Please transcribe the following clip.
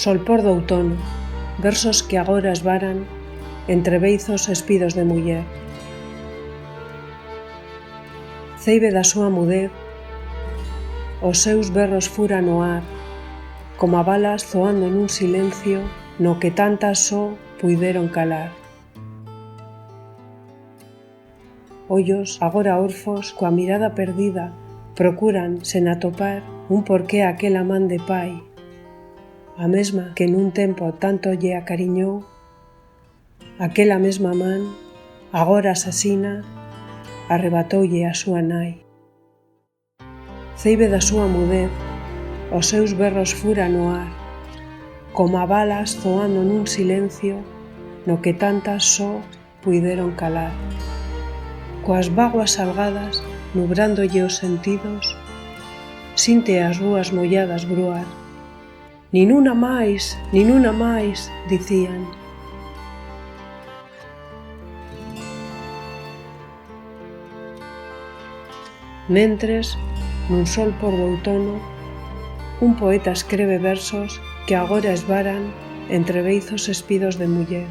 Solpor do outono, versos que agora esvaran entre beizos espidos de muller. Ceibe da súa mudez, os seus berros furan no ar, como a balas zoando nun silencio no que tantas só puideron calar. Ollos agora orfos, coa mirada perdida, procuran, sen atopar, un porqué aquela man de pai, a mesma que nun tempo tanto lle acariñou, aquela mesma man, agora asasina, arrebatoulle a súa nai. Ceibe da súa mudez, os seus berros furan no ar, como a balas zoando nun silencio no que tantas só puideron calar. Coas bágoas salgadas, nubrándolle os sentidos, sinte as rúas molladas bruar. Nin unha máis, dicían. Mentres, nun sol por do outono, un poeta escreve versos que agora esvaran entre beizos espidos de muller.